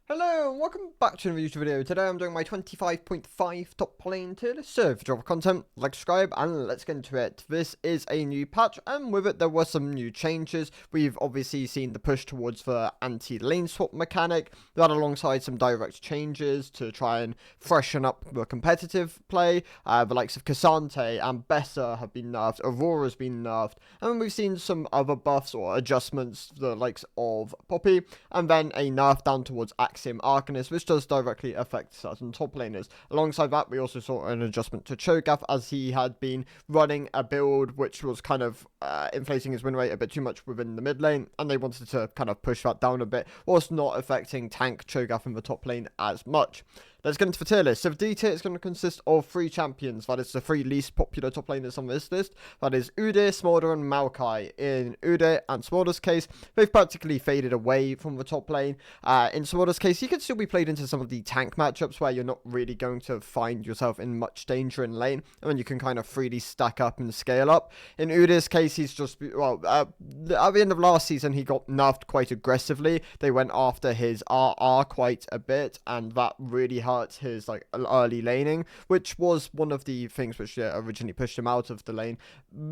Hello and welcome back to another YouTube video. Today I'm doing my 25.5 top lane tier list. So if you enjoy content, like, subscribe, and let's get into it. This is a new patch, and with it there were some new changes. We've obviously seen the push towards the anti-lane swap mechanic, that alongside some direct changes to try and freshen up the competitive play. The likes of Cassante and Bessa have been nerfed, Aurora's been nerfed, and then we've seen some other buffs or adjustments, the likes of Poppy, and then a nerf down towards Axiom Arcanist, which does directly affect certain top laners. Alongside that, we also saw an adjustment to Cho'Gath, as he had been running a build which was kind of inflating his win rate a bit too much within the mid lane, and they wanted to kind of push that down a bit, whilst not affecting tank Cho'Gath in the top lane as much. Let's get into the tier list. So the D tier is going to consist of 3 champions. That is the 3 least popular top laners on this list. That is Udyr, Smolder, and Maokai. In Udyr and Smolder's case, they've practically faded away from the top lane. In Smolder's case, he can still be played into some of the tank matchups where you're not really going to find yourself in much danger in lane, and then you can kind of freely stack up and scale up. In Udyr's case, he's just, at the end of last season, he got nerfed quite aggressively. They went after his RR quite a bit, and that really hurt his early laning, which was one of the things which originally pushed him out of the lane.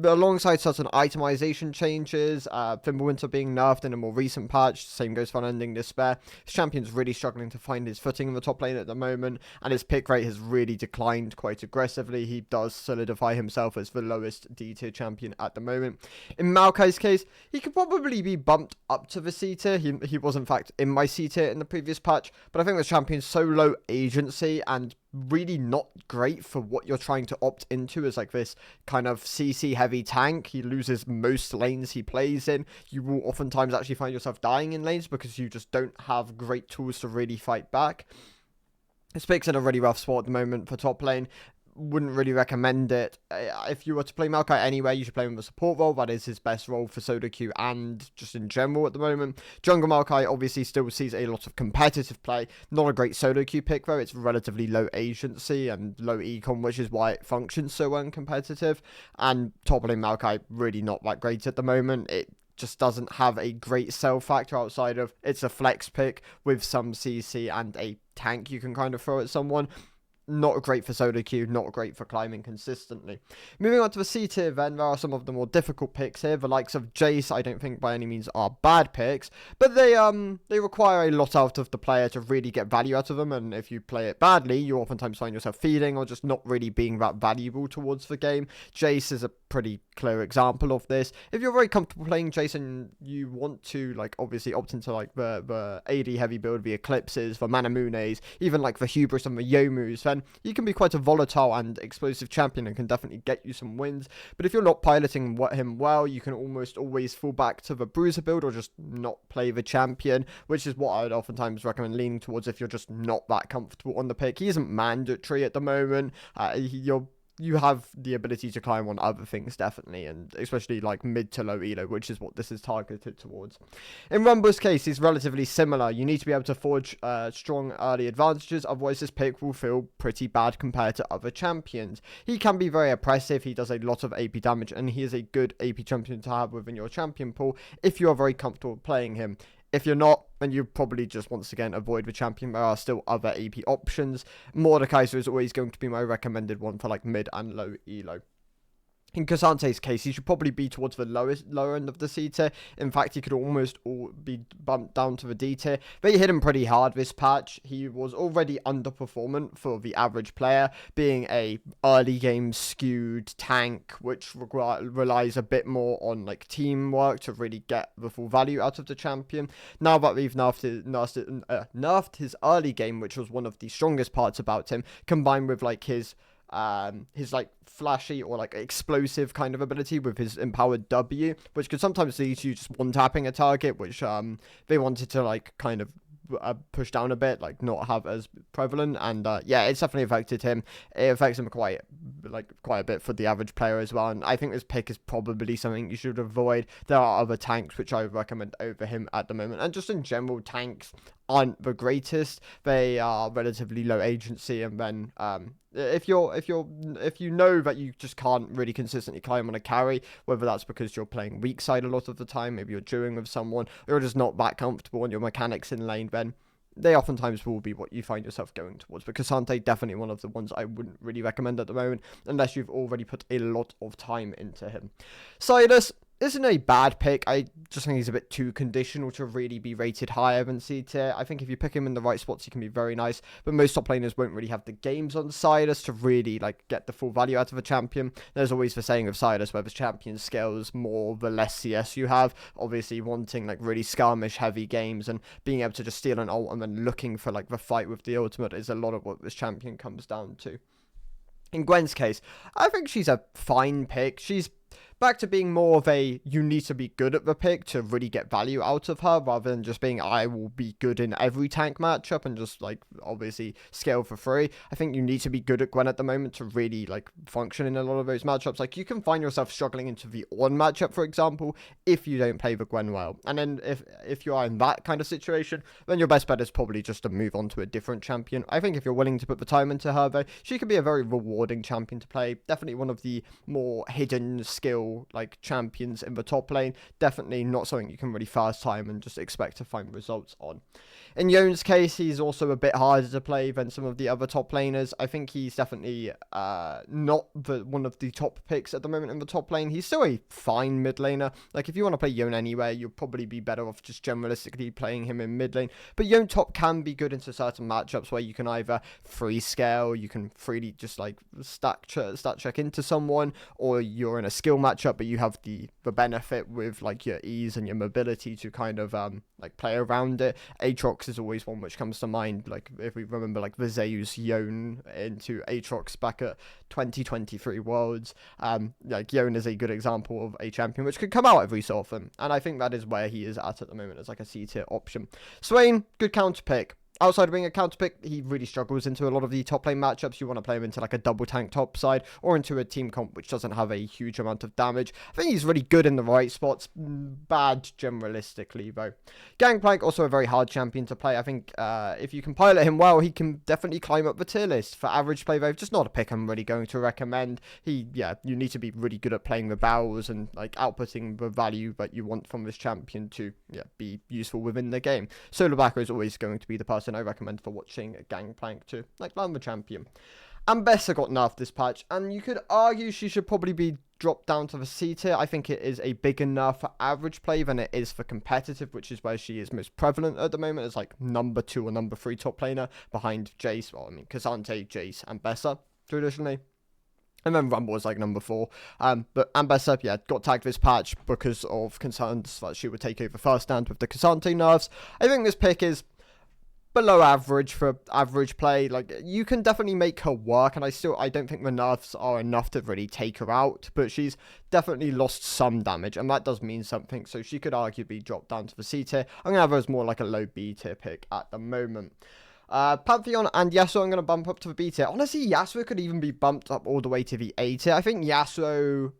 Alongside certain itemization changes, Fimbulwinter being nerfed in a more recent patch, same goes for Unending Despair. His champion's really struggling to find his footing in the top lane at the moment, and his pick rate has really declined quite aggressively. He does solidify himself as the lowest D tier champion at the moment. In Maokai's case, he could probably be bumped up to the C tier. He was in fact in my C tier in the previous patch, but I think the champion's so low agency and really not great for what you're trying to opt into as this kind of CC heavy tank. He loses most lanes he plays in. You will oftentimes actually find yourself dying in lanes because you just don't have great tools to really fight back. This pick's in a really rough spot at the moment for top lane. Wouldn't really recommend it. If you were to play Maokai anywhere, you should play him in the support role. That is his best role for solo queue and just in general at the moment. Jungle Maokai obviously still sees a lot of competitive play. Not a great solo queue pick though. It's relatively low agency and low econ, which is why it functions so uncompetitive. And top lane Maokai really not that great at the moment. It just doesn't have a great sell factor outside of it's a flex pick with some CC and a tank you can kind of throw at someone. Not great for solo queue, not great for climbing consistently. Moving on to the C tier then, there are some of the more difficult picks here. The likes of Jace, I don't think by any means are bad picks, but they require a lot out of the player to really get value out of them, and if you play it badly, you oftentimes find yourself feeding or just not really being that valuable towards the game. Jace is a pretty clear example of this. If you're very comfortable playing Jace and you want to obviously opt into the AD heavy build, the Eclipses, the Manamunes, even the Hubris and the Yomus, then you can be quite a volatile and explosive champion and can definitely get you some wins. But if you're not piloting him well, you can almost always fall back to the Bruiser build or just not play the champion, which is what I'd oftentimes recommend leaning towards if you're just not that comfortable on the pick. He isn't mandatory at the moment. You have the ability to climb on other things, definitely, and especially mid to low elo, which is what this is targeted towards. In Rumble's case, he's relatively similar. You need to be able to forge strong early advantages, otherwise this pick will feel pretty bad compared to other champions. He can be very oppressive, he does a lot of AP damage, and he is a good AP champion to have within your champion pool if you are very comfortable playing him. If you're not, then you probably just once again avoid the champion. There are still other AP options. Mordekaiser is always going to be my recommended one for mid and low elo. In Cassante's case, he should probably be towards the lower end of the C tier. In fact, he could almost be bumped down to the D tier. They hit him pretty hard this patch. He was already underperformant for the average player, being a early game skewed tank, which relies a bit more on teamwork to really get the full value out of the champion. Now that we've nerfed his early game, which was one of the strongest parts about him, combined with his flashy or explosive kind of ability with his empowered W, which could sometimes lead to you just one tapping a target, which they wanted to kind of push down a bit, not have as prevalent, and yeah, it's definitely affected him. It affects him quite a bit for the average player as well, and I think this pick is probably something you should avoid. There are other tanks which I would recommend over him at the moment, and just in general, tanks aren't the greatest. They are relatively low agency, and then if you know that you just can't really consistently climb on a carry, whether that's because you're playing weak side a lot of the time, maybe you're dueling with someone, or you're just not that comfortable on your mechanics in lane, then they oftentimes will be what you find yourself going towards. But Cassante, definitely one of the ones I wouldn't really recommend at the moment, unless you've already put a lot of time into him. Silas isn't a bad pick. I just think he's a bit too conditional to really be rated higher than C tier. I think if you pick him in the right spots, he can be very nice, but most top laners won't really have the games on Silas to really like get the full value out of a champion. There's always the saying of Silas where the champion scales more the less CS you have. Obviously wanting like really skirmish heavy games and being able to just steal an ult and then looking for like the fight with the ultimate is a lot of what this champion comes down to. In Gwen's case, I think she's a fine pick. She's back to being more of a, you need to be good at the pick to really get value out of her, rather than just being, I will be good in every tank matchup and just like obviously scale for free. I think you need to be good at Gwen at the moment to really like function in a lot of those matchups. Like you can find yourself struggling into the Ornn matchup, for example, if you don't play the Gwen well. And then if you are in that kind of situation, then your best bet is probably just to move on to a different champion. I think if you're willing to put the time into her though, she can be a very rewarding champion to play. Definitely one of the more hidden skill like champions in the top lane. Definitely not something you can really fast time and just expect to find results on. In Yone's case, he's also a bit harder to play than some of the other top laners. I think he's definitely not one of the top picks at the moment in the top lane. He's still a fine mid laner. Like if you want to play Yone anywhere, you'll probably be better off just generalistically playing him in mid lane. But Yone top can be good into certain matchups where you can either free scale, you can freely just like stat check into someone, or you're in a skill matchup but you have the benefit with like your ease and your mobility to kind of like play around it. Aatrox is always one which comes to mind, like if we remember like the Zeus Yone into Aatrox back at 2023 Worlds. Like Yone is a good example of a champion which could come out every so often, and I think that is where he is at the moment as like a C tier option. Swain, good counter pick. Outside of being a counter pick, he really struggles into a lot of the top lane matchups. You want to play him into like a double tank top side or into a team comp which doesn't have a huge amount of damage. I think he's really good in the right spots, bad generalistically though. Gangplank, also a very hard champion to play. I think if you can pilot him well, he can definitely climb up the tier list. For average play though, just not a pick I'm really going to recommend. You need to be really good at playing the barrels and like outputting the value that you want from this champion to be useful within the game. Solo backer is always going to be the person I recommend for watching a Gangplank to like land the champion. Ambessa got nerfed this patch, and you could argue she should probably be dropped down to the C tier. I think it is a bigger nerf for average play than it is for competitive, which is where she is most prevalent at the moment as like number 2 or number 3 top laner behind Jace. Well, I mean Cassante, Jace, and Ambessa traditionally. And then Rumble was like number 4. But Ambessa, got tagged this patch because of concerns that she would take over first stand with the Cassante nerfs. I think this pick is below average for average play. Like you can definitely make her work, and I don't think the nerfs are enough to really take her out, but she's definitely lost some damage, and that does mean something, so she could arguably drop down to the C tier. I'm gonna have her as more like a low B tier pick at the moment. Pantheon and Yasuo I'm going to bump up to the B tier. Honestly, Yasuo could even be bumped up all the way to the A tier. I think Yasuo,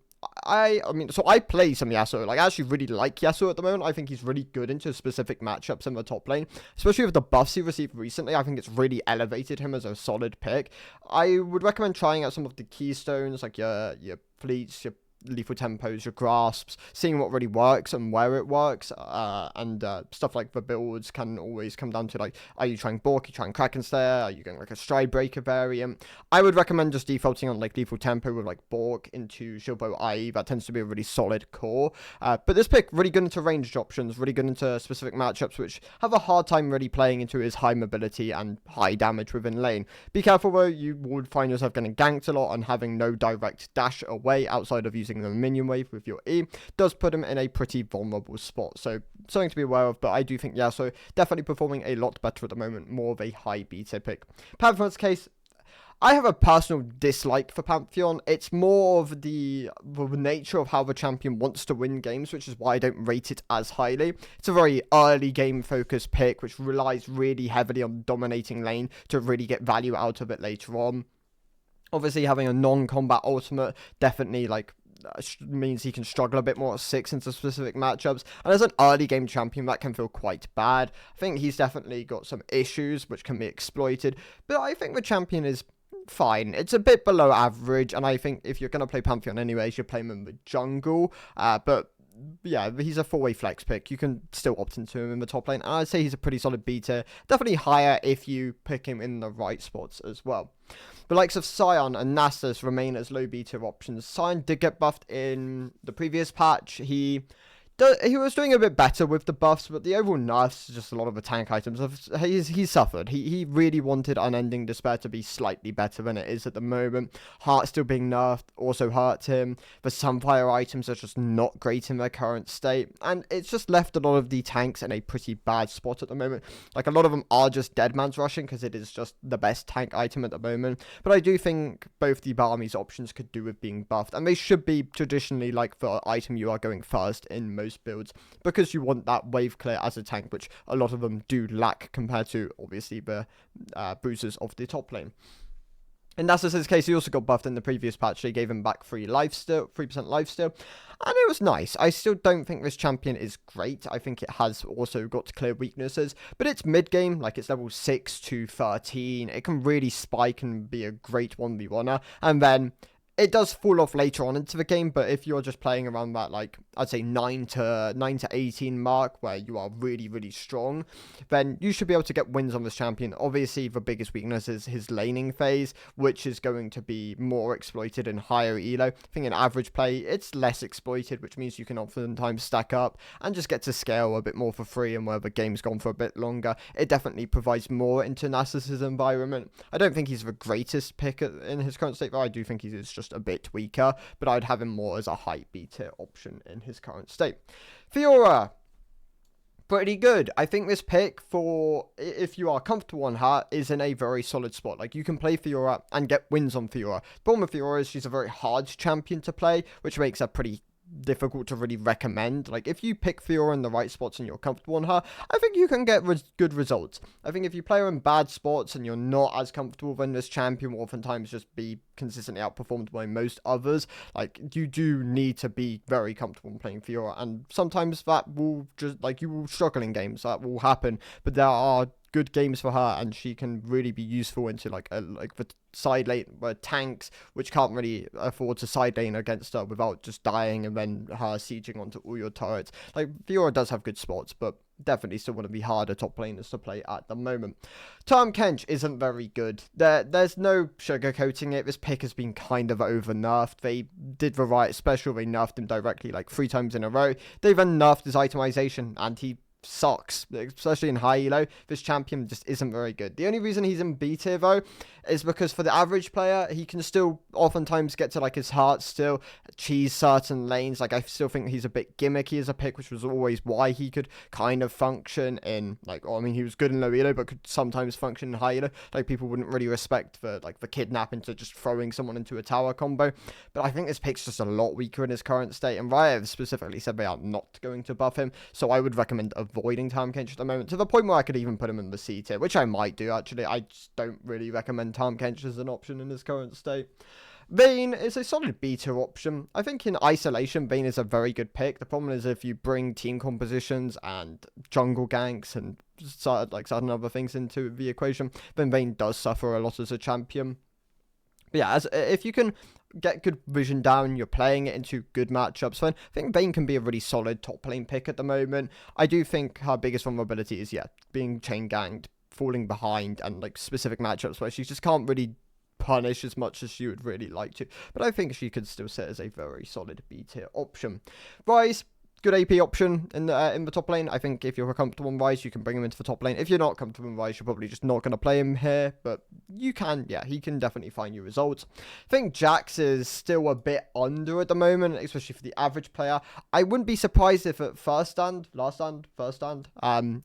I mean, so I play some Yasuo. Like, I actually really like Yasuo at the moment. I think he's really good into specific matchups in the top lane, especially with the buffs he received recently. I think it's really elevated him as a solid pick. I would recommend trying out some of the keystones, like your fleets, your lethal tempos, your grasps, seeing what really works and where it works, and stuff like the builds can always come down to like, are you trying Bork, are you trying Kraken Slayer, are you going like a Stride Breaker variant? I would recommend just defaulting on like lethal tempo with like Bork into Shilbo IE. That tends to be a really solid core, but this pick really good into ranged options, really good into specific matchups which have a hard time really playing into his high mobility and high damage within lane. Be careful though, you would find yourself getting ganked a lot, and having no direct dash away outside of using the minion wave with your E does put him in a pretty vulnerable spot, so something to be aware of. But I do think Yasuo definitely performing a lot better at the moment, more of a high B tier pick. Pantheon's case, I have a personal dislike for Pantheon. It's more of the nature of how the champion wants to win games, which is why I don't rate it as highly. It's a very early game focused pick which relies really heavily on dominating lane to really get value out of it later on. Obviously having a non-combat ultimate definitely like means he can struggle a bit more at 6 into specific matchups, and as an early game champion that can feel quite bad. I think he's definitely got some issues which can be exploited, but I think the champion is fine. It's a bit below average, and I think if you're going to play Pantheon anyway, you should play him in the jungle, but yeah, he's a 4-way flex pick. You can still opt into him in the top lane. And I'd say he's a pretty solid beta. Definitely higher if you pick him in the right spots as well. The likes of Sion and Nasus remain as low beta options. Sion did get buffed in the previous patch. He was doing a bit better with the buffs, but the overall nerfs, just a lot of the tank items, he's suffered. He really wanted Unending Despair to be slightly better than it is at the moment. Heart still being nerfed also hurts him. The Sunfire items are just not great in their current state, and it's just left a lot of the tanks in a pretty bad spot at the moment. Like, a lot of them are just Dead Man's Rushing, because it is just the best tank item at the moment, but I do think both the Barmy's options could do with being buffed, and they should be traditionally like the item you are going first in most builds, because you want that wave clear as a tank, which a lot of them do lack compared to obviously the bruisers of the top lane. In Nasus's case, he also got buffed in the previous patch. They gave him back 3% life steal, and it was nice. I still don't think this champion is great. I think it has also got clear weaknesses, but it's mid-game, like it's level 6 to 13. It can really spike and be a great 1v1er, and then it does fall off later on into the game, but if you're just playing around that, like, I'd say 9 to 18 mark, where you are really, really strong, then you should be able to get wins on this champion. Obviously, the biggest weakness is his laning phase, which is going to be more exploited in higher elo. I think in average play, it's less exploited, which means you can oftentimes stack up and just get to scale a bit more for free, and where the game's gone for a bit longer, it definitely provides more into Nasus's environment. I don't think he's the greatest pick in his current state, though. I do think he is just a bit weaker, but I'd have him more as a high beta option in his current state. Fiora, pretty good. I think this pick, for if you are comfortable on her, is in a very solid spot. Like, you can play Fiora and get wins on Fiora. The problem with Fiora is she's a very hard champion to play, which makes her pretty difficult to really recommend. Like, if you pick Fiora in the right spots and you're comfortable on her, I think you can get good results. I think if you play her in bad spots and you're not as comfortable, then this champion will oftentimes just be consistently outperformed by most others. Like, you do need to be very comfortable in playing Fiora, and sometimes that will just, like, you will struggle in games. That will happen, but there are good games for her, and she can really be useful into like the side lane tanks, which can't really afford to side lane against her without just dying and then her sieging onto all your turrets. Like, Fiora does have good spots, but definitely still one of the harder top laners to play at the moment. Tahm Kench isn't very good. There's no sugarcoating it. This pick has been kind of over-nerfed. They did the right special. They nerfed him directly like 3 times in a row. They then nerfed his itemization, and he sucks, especially in high elo. This champion just isn't very good. The only reason he's in B tier though is because for the average player, he can still oftentimes get to like his heart still, cheese certain lanes. Like, I still think he's a bit gimmicky as a pick, which was always why he could kind of function in like, I mean, he was good in low elo, but could sometimes function in high elo. Like, people wouldn't really respect the kidnapping to just throwing someone into a tower combo. But I think this pick's just a lot weaker in his current state, and Riot have specifically said they are not going to buff him, so I would recommend avoiding Tahm Kench at the moment, to the point where I could even put him in the C tier, which I might do actually. I just don't really recommend Tahm Kench as an option in his current state. Vayne is a solid beta option. I think in isolation, Vayne is a very good pick. The problem is if you bring team compositions and jungle ganks and certain other things into the equation, then Vayne does suffer a lot as a champion. But yeah, if you can get good vision down, you're playing it into good matchups, then I think Vayne can be a really solid top lane pick at the moment. I do think her biggest vulnerability is, being chain ganged, falling behind, and like specific matchups where she just can't really punish as much as she would really like to. But I think she could still sit as a very solid B tier option. Ryze, good AP option in the top lane. I think if you're comfortable in Ryze, you can bring him into the top lane. If you're not comfortable in Ryze, you're probably just not going to play him here, but you can, he can definitely find you results. I think Jax is still a bit under at the moment, especially for the average player. I wouldn't be surprised if at first stand,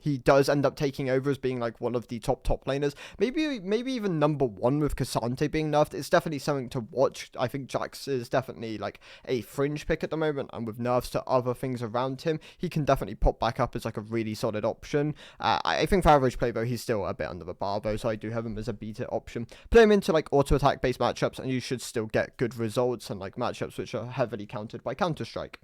he does end up taking over as being like one of the top laners. Maybe even number 1 with Cassante being nerfed. It's definitely something to watch. I think Jax is definitely like a fringe pick at the moment, and with nerfs to other things around him, he can definitely pop back up as like a really solid option. I think for average play though, he's still a bit under the bar though, so I do have him as a beta option. Play him into like auto attack based matchups, and you should still get good results, and like matchups which are heavily countered by Counter-Strike.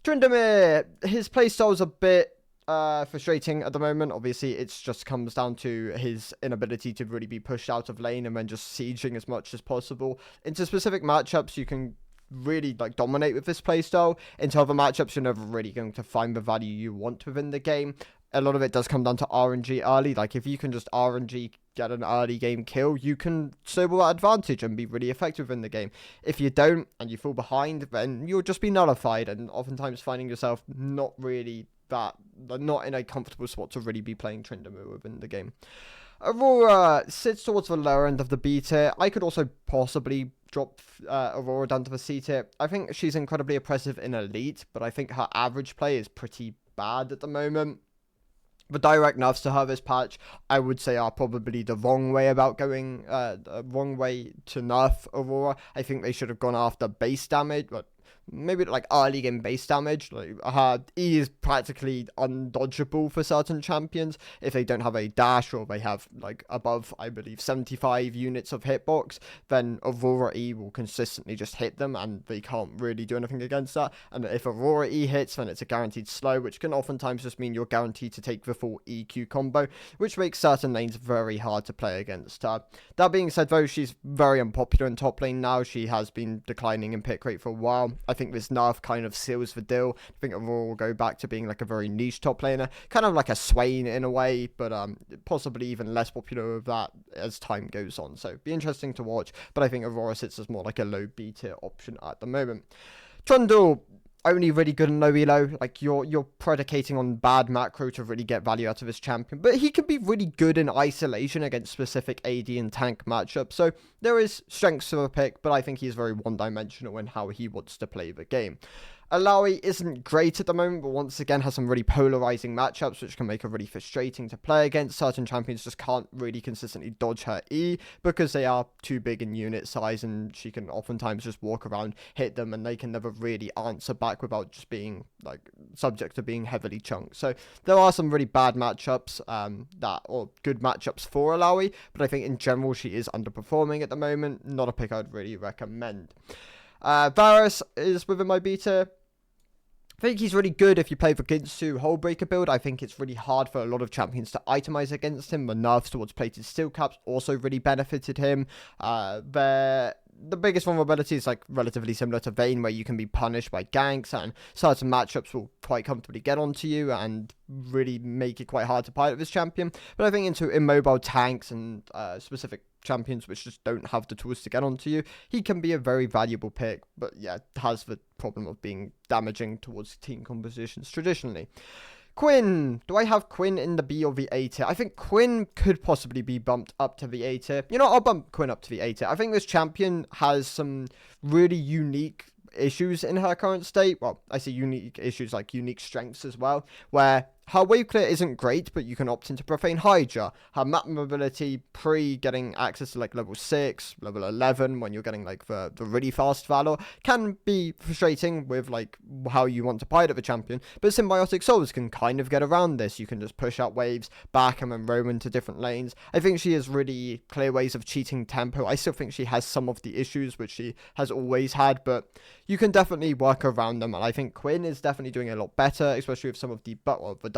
Tryndamere, his playstyle is a bit frustrating at the moment. Obviously, it just comes down to his inability to really be pushed out of lane and then just sieging as much as possible. Into specific matchups, you can really like dominate with this playstyle. Into other matchups, you're never really going to find the value you want within the game. A lot of it does come down to RNG early. Like, if you can just RNG get an early game kill, you can snowball that advantage and be really effective in the game. If you don't and you fall behind, then you'll just be nullified, and oftentimes finding yourself not in a comfortable spot to really be playing Tryndamere within the game. Aurora sits towards the lower end of the B tier. I could also possibly drop Aurora down to the C tier. I think she's incredibly oppressive in Elite, but I think her average play is pretty bad at the moment. The direct nerfs to her this patch, I would say, are probably the wrong way about going, wrong way to nerf Aurora. I think they should have gone after base damage, but maybe like early game base damage. Like, her E is practically undodgeable for certain champions if they don't have a dash or they have like above, I believe, 75 units of hitbox. Then Aurora E will consistently just hit them and they can't really do anything against that. And if Aurora E hits, then it's a guaranteed slow, which can oftentimes just mean you're guaranteed to take the full EQ combo, which makes certain lanes very hard to play against her. That being said, though, she's very unpopular in top lane now. She has been declining in pick rate for a while. I think this nerf kind of seals the deal. I think Aurora will go back to being like a very niche top laner, kind of like a Swain in a way, but possibly even less popular with that as time goes on. So be interesting to watch, but I think Aurora sits as more like a low B tier option at the moment. Trundle, only really good in low elo. Like, you're predicating on bad macro to really get value out of his champion, but he can be really good in isolation against specific AD and tank matchups. So there is strengths to the pick, but I think he's very one-dimensional in how he wants to play the game. Alawi isn't great at the moment, but once again has some really polarizing matchups, which can make her really frustrating to play against. Certain champions just can't really consistently dodge her E because they are too big in unit size, and she can oftentimes just walk around, hit them, and they can never really answer back without just being like subject to being heavily chunked. So there are some really bad matchups or good matchups for Alawi, but I think in general she is underperforming at the moment. Not a pick I'd really recommend. Varus is within my beta. I think he's really good if you play the Ginsu Hullbreaker build. I think it's really hard for a lot of champions to itemize against him. The nerfs towards plated steel caps also really benefited him. The biggest vulnerability is like relatively similar to Vayne, where you can be punished by ganks, and certain matchups will quite comfortably get onto you and really make it quite hard to pilot this champion. But I think into immobile tanks and specific champions which just don't have the tools to get onto you, he can be a very valuable pick, but yeah, has the problem of being damaging towards team compositions traditionally. Quinn. Do I have Quinn in the B or the A tier? I think Quinn could possibly be bumped up to the A tier. You know, I'll bump Quinn up to the A tier. I think this champion has some really unique issues in her current state. Well, I say unique issues, like unique strengths as well, where her wave clear isn't great, but you can opt into Profane Hydra. Her map mobility pre-getting access to like level 6, level 11, when you're getting like the really fast Valor, can be frustrating with like how you want to pilot the champion, but Symbiotic Souls can kind of get around this. You can just push out waves back and then roam into different lanes. I think she has really clear ways of cheating tempo. I still think she has some of the issues which she has always had, but you can definitely work around them, and I think Quinn is definitely doing a lot better, especially with some of the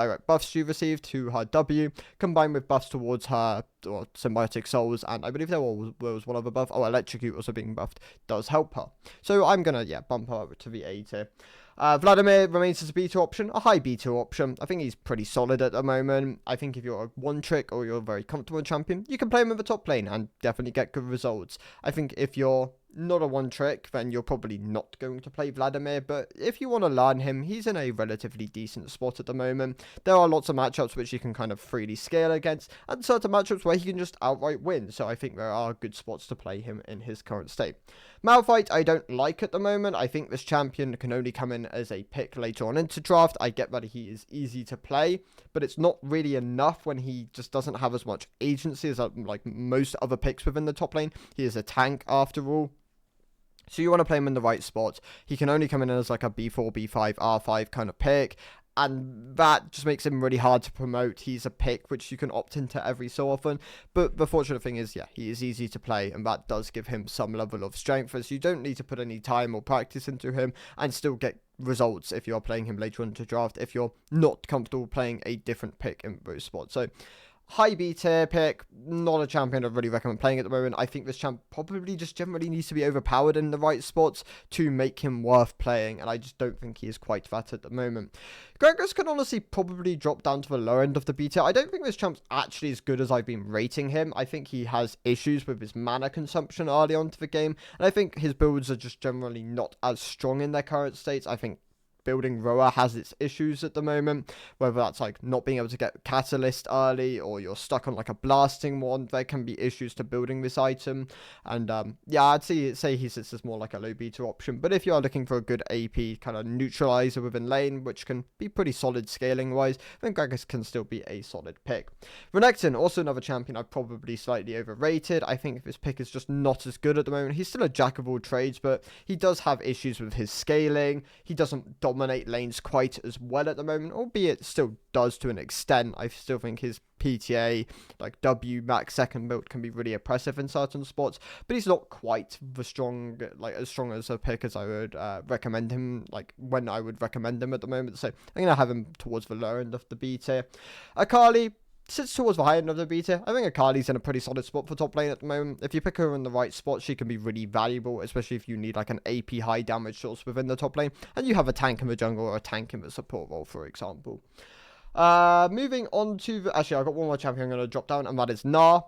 direct buffs she received to her W, combined with buffs towards her or Symbiotic Souls, and I believe there was one other buff. Oh, Electrocute also being buffed does help her. So I'm gonna bump her up to the A tier. Vladimir remains as a B2 option, a high B2 option. I think he's pretty solid at the moment. I think if you're a one trick or you're a very comfortable champion, you can play him in the top lane and definitely get good results. I think if you're not a one trick, then you're probably not going to play Vladimir, but if you want to learn him, he's in a relatively decent spot at the moment. There are lots of matchups which you can kind of freely scale against, and certain matchups where he can just outright win, so I think there are good spots to play him in his current state. Malphite I don't like at the moment. I think this champion can only come in as a pick later on into draft. I get that he is easy to play, but it's not really enough when he just doesn't have as much agency as like most other picks within the top lane. He is a tank after all. So you want to play him in the right spot. He can only come in as like a B4, B5, R5 kind of pick, and that just makes him really hard to promote. He's a pick which you can opt into every so often, but the fortunate thing is, he is easy to play, and that does give him some level of strength, as you don't need to put any time or practice into him and still get results if you're playing him later on to draft, if you're not comfortable playing a different pick in those spots. So high B tier pick, not a champion I'd really recommend playing at the moment. I think this champ probably just generally needs to be overpowered in the right spots to make him worth playing, and I just don't think he is quite that at the moment. Gregors can honestly probably drop down to the lower end of the B tier. I don't think this champ's actually as good as I've been rating him. I think he has issues with his mana consumption early on to the game, and I think his builds are just generally not as strong in their current states. I think building Roa has its issues at the moment, whether that's like not being able to get Catalyst early or you're stuck on like a blasting one. There can be issues to building this item, and yeah, I'd say he sits as more like a low beta option, but if you are looking for a good AP kind of neutralizer within lane, which can be pretty solid scaling wise, then Gragas can still be a solid pick. Renekton, also another champion I've probably slightly overrated. I think this pick is just not as good at the moment. He's still a jack of all trades, but he does have issues with his scaling. He doesn't dominate lanes quite as well at the moment, albeit still does to an extent. I still think his PTA, like W max second build, can be really oppressive in certain spots, but he's not quite the strong, like as strong as a pick as I would recommend him, like when I would recommend him at the moment. So I'm gonna have him towards the lower end of the B tier. Akali sits towards the high end of the beta. I think Akali's in a pretty solid spot for top lane at the moment. If you pick her in the right spot, she can be really valuable, especially if you need like an AP high damage source within the top lane, and you have a tank in the jungle or a tank in the support role, for example. Moving on to actually, I've got one more champion I'm going to drop down, and that is Gnar.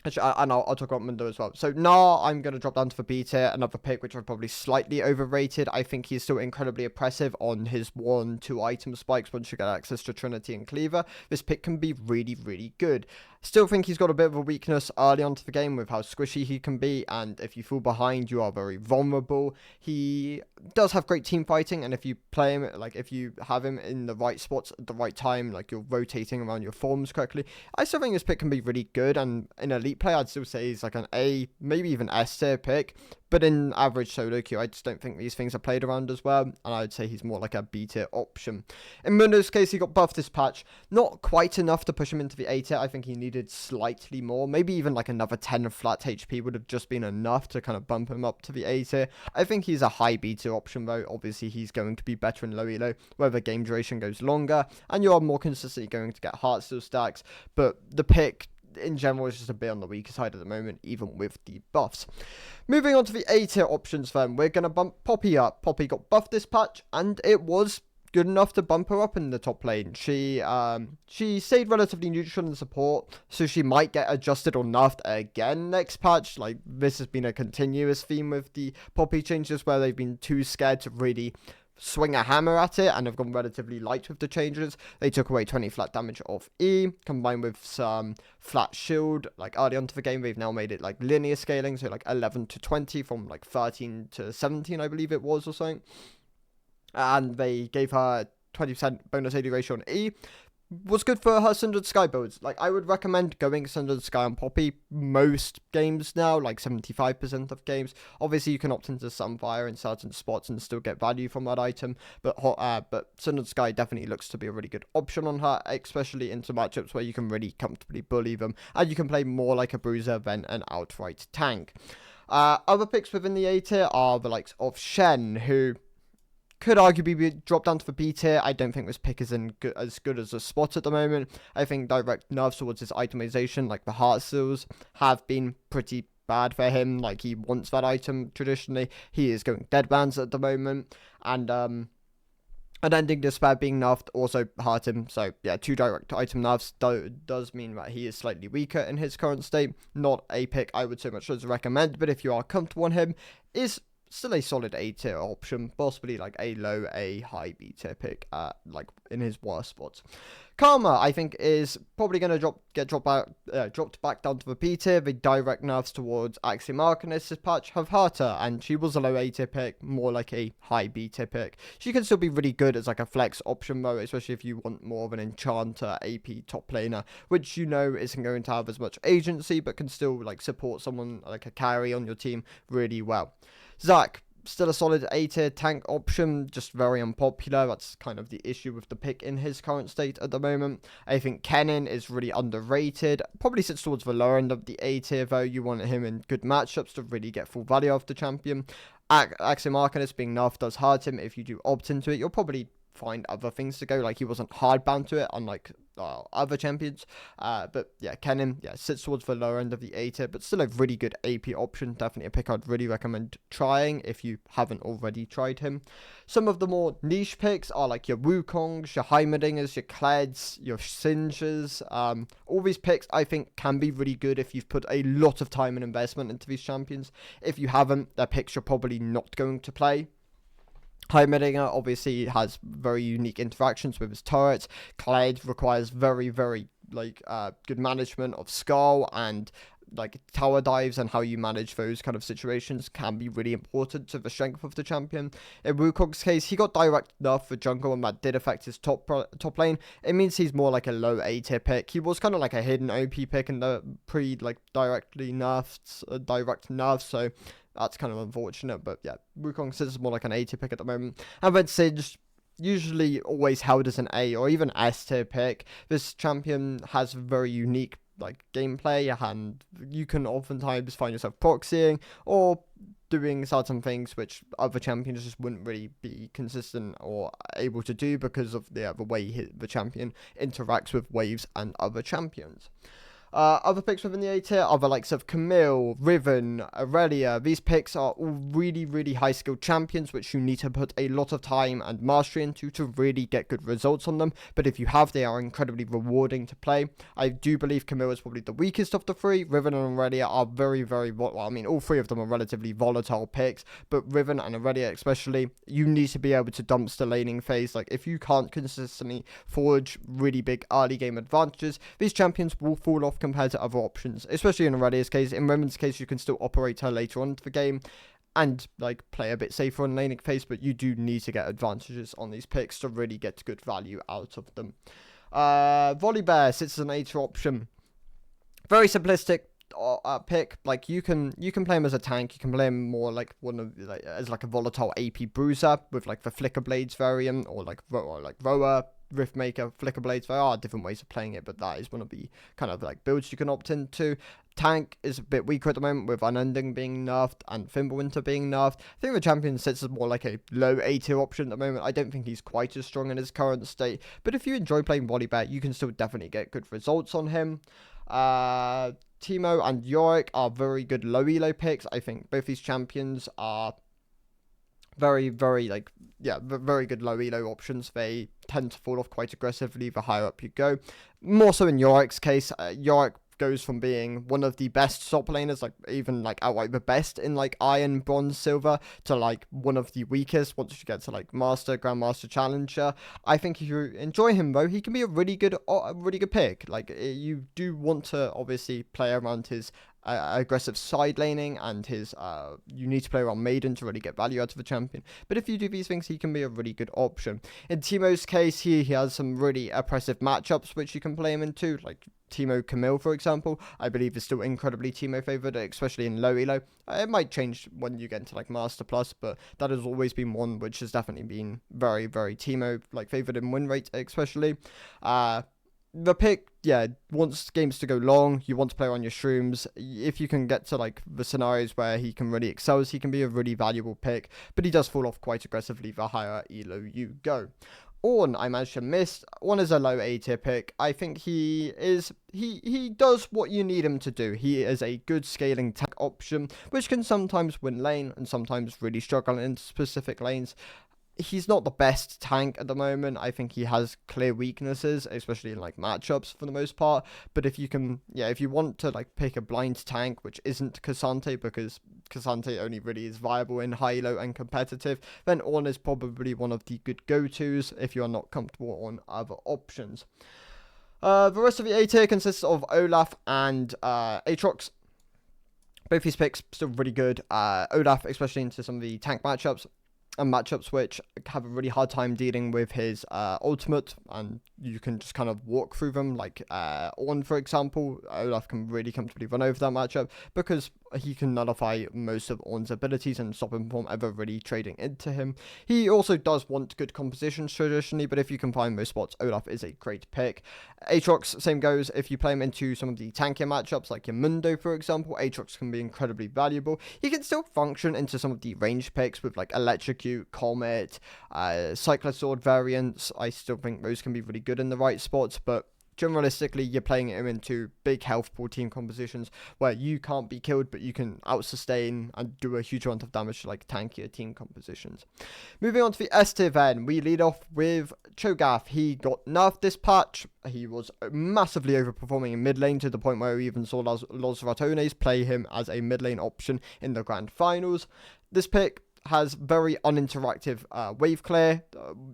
Actually, and I'll talk about Mundo as well. So Gnar, I'm going to drop down to the B tier, another pick which I've probably slightly overrated. I think he's still incredibly oppressive on his 1-2 item spikes once you get access to Trinity and Cleaver. This pick can be really, really good. Still think he's got a bit of a weakness early onto the game with how squishy he can be, and if you fall behind, you are very vulnerable. He does have great team fighting, and if you play him, like if you have him in the right spots at the right time, like you're rotating around your forms correctly, I still think this pick can be really good, and in elite play, I'd still say he's like an A, maybe even S tier pick. But in average solo queue, I just don't think these things are played around as well, and I'd say he's more like a B tier option. In Mundo's case, he got buffed this patch. Not quite enough to push him into the A tier. I think he needed slightly more. Maybe even like another 10 flat HP would have just been enough to kind of bump him up to the A tier. I think he's a high B tier option though. Obviously, he's going to be better in low elo, where the game duration goes longer, and you are more consistently going to get heart steal stacks, but the pick in general is just a bit on the weaker side at the moment, even with the buffs. Moving on to the A tier options then, we're going to bump Poppy up. Poppy got buffed this patch, and it was good enough to bump her up in the top lane. She stayed relatively neutral in support, so she might get adjusted or nerfed again next patch. Like, this has been a continuous theme with the Poppy changes, where they've been too scared to really swing a hammer at it and have gone relatively light with the changes. They took away 20 flat damage off E, combined with some flat shield. Like early onto the game, they've now made it like linear scaling, so like 11 to 20 from like 13 to 17, I believe it was, or something. And they gave her 20% bonus AD ratio on E. Was good for her Sundered Sky builds. Like, I would recommend going Sundered Sky on Poppy most games now, like 75% of games. Obviously, you can opt into Sunfire in certain spots and still get value from that item, but Sundered Sky definitely looks to be a really good option on her, especially into matchups where you can really comfortably bully them, and you can play more like a bruiser than an outright tank. Other picks within the A tier are the likes of Shen, who could arguably be dropped down to the B tier. I don't think this pick is as good as a spot at the moment. I think direct nerfs towards his itemization, like the heart seals, have been pretty bad for him. Like, he wants that item traditionally. He is going deadbands at the moment, and Unending Despair being nerfed also hurt him. So yeah, 2 direct item nerfs does mean that he is slightly weaker in his current state. Not a pick I would so much as recommend, but if you are comfortable on him, is still a solid A tier option, possibly like a low A, high B tier pick, like in his worst spots. Karma, I think, is probably going to dropped back down to the B tier. The direct nerfs towards Axiom Arcanist this patch have hurt her, and she was a low A tier pick, more like a high B tier pick. She can still be really good as like a flex option though, especially if you want more of an enchanter AP top laner, which you know isn't going to have as much agency, but can still like support someone like a carry on your team really well. Zac, still a solid A tier tank option, just very unpopular. That's kind of the issue with the pick in his current state at the moment. I think Kennen is really underrated. Probably sits towards the lower end of the A tier though. You want him in good matchups to really get full value of the champion. Axiom Arcanist being nerfed does hurt him. If you do opt into it, you're probably find other things to go. Like, he wasn't hard bound to it, unlike other champions. But yeah, Kennen, yeah, sits towards the lower end of the A tier, but still a really good AP option. Definitely a pick I'd really recommend trying if you haven't already tried him. Some of the more niche picks are like your Wukongs, your Heimerdingers, your Kleds, your Singers. All these picks I think can be really good if you've put a lot of time and investment into these champions. If you haven't, they're picks you're probably not going to play. Heimerdinger obviously has very unique interactions with his turrets. Kled requires very, very good management of skull, and like tower dives and how you manage those kind of situations can be really important to the strength of the champion. In Wukong's case, he got direct nerf for jungle, and that did affect his top lane. It means he's more like a low A tier pick. He was kind of like a hidden OP pick in the directly nerfed direct nerf, so that's kind of unfortunate. But yeah, Wukong sits more like an A tier pick at the moment. And then Sage, usually always held as an A or even S tier pick. This champion has very unique gameplay, and you can oftentimes find yourself proxying or doing certain things which other champions just wouldn't really be consistent or able to do because of the way the champion interacts with waves and other champions. Other picks within the A tier are the likes of Camille, Riven, Aurelia. These picks are all really, really high skilled champions which you need to put a lot of time and mastery into to really get good results on them. But if you have, they are incredibly rewarding to play. I do believe Camille is probably the weakest of the three. Riven and Aurelia are very, very, all three of them are relatively volatile picks, but Riven and Aurelia especially, you need to be able to dumpster laning phase. Like, if you can't consistently forge really big early game advantages, these champions will fall off compared to other options, especially in Aurelia's case. In Riven's case, you can still operate her later on into the game and play a bit safer on laning phase, but you do need to get advantages on these picks to really get good value out of them. Volibear sits as an A tier option. Very simplistic pick. Like, you can play him as a tank. You can play him more like as a volatile AP bruiser with the Flicker Blades variant, or Roa, Riftmaker, Flicker Blades. There are different ways of playing it, but that is one of the kind of builds you can opt into. Tank is a bit weaker at the moment, with Unending being nerfed and Fimbulwinter being nerfed. I think the champion sits as more like a low A tier option at the moment. I don't think he's quite as strong in his current state, but if you enjoy playing Volibear, you can still definitely get good results on him. Teemo and Yorick are very good low elo picks. I think both these champions are very, very very good low elo options. They tend to fall off quite aggressively the higher up you go. More so in Yorick's case. Yorick goes from being one of the best top laners, even outright the best in iron, bronze, silver, to one of the weakest once you get to master, grandmaster, challenger. I think if you enjoy him though, he can be a really good pick. You do want to obviously play around his aggressive side laning, and his you need to play around Maiden to really get value out of the champion. But if you do these things, he can be a really good option. In Teemo's case, he has some really oppressive matchups which you can play him into, like Teemo Camille, for example. I believe is still incredibly Teemo favored, especially in low elo. It might change when you get into Master Plus, but that has always been one which has definitely been very, very Teemo favored in win rate, especially. The pick, wants games to go long. You want to play on your shrooms. If you can get to the scenarios where he can really excel, he can be a really valuable pick, but he does fall off quite aggressively the higher elo you go. Ornn, I managed to miss. Ornn is a low A tier pick. I think he does what you need him to do. He is a good scaling tank option, which can sometimes win lane and sometimes really struggle in specific lanes. He's not the best tank at the moment. I think he has clear weaknesses, especially in matchups for the most part. But if you can, if you want to pick a blind tank, which isn't Cassante, because Cassante only really is viable in high elo and competitive, then Ornn is probably one of the good go-tos if you are not comfortable on other options. The rest of the A tier consists of Olaf and Aatrox. Both these picks still really good. Olaf, especially into some of the tank matchups, and matchups which have a really hard time dealing with his ultimate, and you can just kind of walk through them, Ornn, for example. Olaf can really comfortably run over that matchup because he can nullify most of Ornn's abilities and stop him from ever really trading into him. He also does want good compositions traditionally, but if you can find those spots, Olaf is a great pick. Aatrox, same goes. If you play him into some of the tankier matchups like your Mundo, for example, Aatrox can be incredibly valuable. He can still function into some of the range picks with Electrocute Execute, Comet, Cyclosword variants. I still think those can be really good in the right spots, but generalistically, you're playing him into big health pool team compositions where you can't be killed, but you can out-sustain and do a huge amount of damage to like tankier team compositions. Moving on to the S tier then, we lead off with Cho'Gath. He got nerfed this patch. He was massively overperforming in mid lane to the point where we even saw Los Ratones play him as a mid lane option in the grand finals. This pick has very uninteractive wave clear.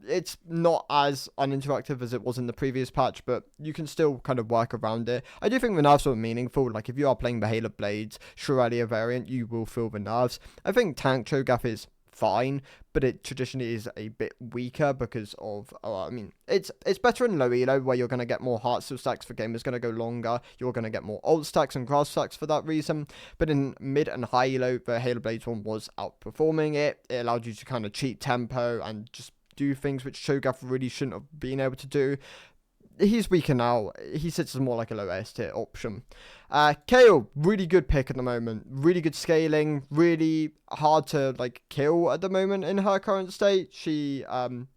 It's not as uninteractive as it was in the previous patch, but you can still kind of work around it. I do think the nerfs are meaningful. Like if you are playing the Halo Blades Shuralia variant, you will feel the nerfs. I think tank Cho'Gath is fine, but it traditionally is a bit weaker because of, I mean, it's better in low elo where you're going to get more heartsteel stacks for gamers going to go longer. You're going to get more ult stacks and grass stacks for that reason. But in mid and high elo, the Halo Blades one was outperforming it. It allowed you to kind of cheat tempo and just do things which Cho'Gath really shouldn't have been able to do. He's weaker now. He sits as more like a low S tier option. Kayle, really good pick at the moment. Really good scaling. Really hard to like kill at the moment in her current state. She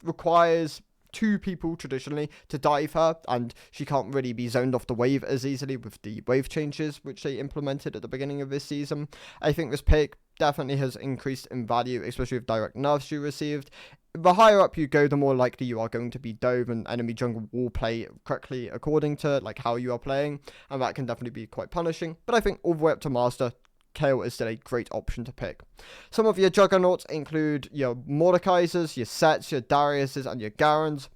requires 2 people traditionally to dive her, and she can't really be zoned off the wave as easily with the wave changes which they implemented at the beginning of this season. I think this pick definitely has increased in value, especially with direct nerfs you received. The higher up you go, the more likely you are going to be dove, and enemy jungle will play correctly according to like how you are playing, and that can definitely be quite punishing. But I think all the way up to master, Kayle is still a great option to pick. Some of your juggernauts include your Mordekaisers, your Sets, your Dariuses, and your Garens.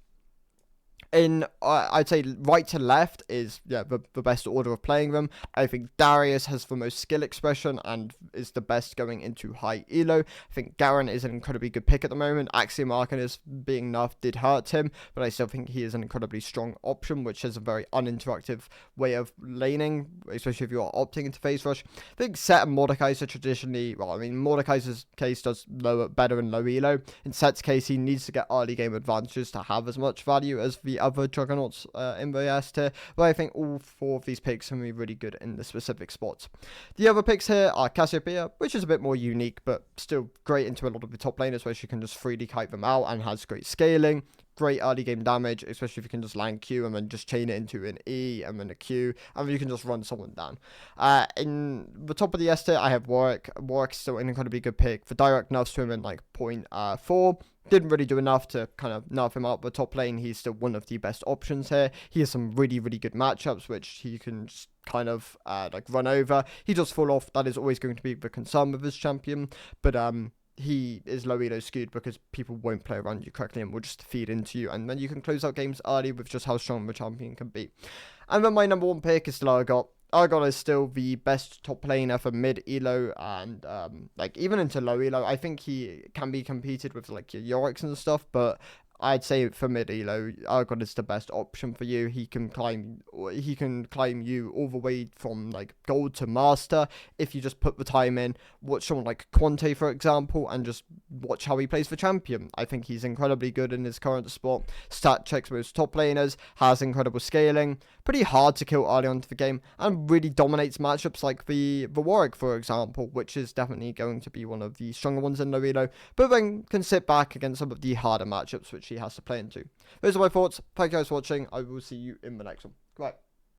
In, I'd say right to left is the best order of playing them. I think Darius has the most skill expression and is the best going into high elo. I think Garen is an incredibly good pick at the moment. Axiom Arcanist being nerfed did hurt him, but I still think he is an incredibly strong option, which is a very uninteractive way of laning, especially if you are opting into phase rush. I think Set and Mordekaiser traditionally, well, I mean, Mordekaiser's case does better in low elo. In Set's case, he needs to get early game advantages to have as much value as the other juggernauts in the S tier, but I think all 4 of these picks can be really good in the specific spots. The other picks here are Cassiopeia, which is a bit more unique, but still great into a lot of the top laners where she can just freely kite them out and has great scaling. Great early game damage, especially if you can just land Q and then just chain it into an E and then a Q, and then you can just run someone down. In the top of the S tier, I have Warwick. Warwick's still an incredibly good pick. For direct nerfs to him in like 0.4, didn't really do enough to kind of nerf him out the top lane. He's still one of the best options here. He has some really, really good matchups, which he can just kind of like run over. He does fall off. That is always going to be the concern with this champion, but he is low elo skewed because people won't play around you correctly and will just feed into you, and then you can close out games early with just how strong the champion can be. And then my number 1 pick is still Argot. Argot is still the best top laner for mid elo and like even into low elo. I think he can be competed with like your Yoriks and stuff, but I'd say for mid elo, Argon is the best option for you. He can climb you all the way from like gold to master if you just put the time in. Watch someone like Quante, for example, and just watch how he plays for champion. I think he's incredibly good in his current spot. Stat checks most top laners, has incredible scaling, pretty hard to kill early on to the game, and really dominates matchups like the Warwick, for example, which is definitely going to be one of the stronger ones in low elo, but then can sit back against some of the harder matchups which he has to play into. Those are my thoughts. Thank you guys for watching. I will see you in the next one. Goodbye.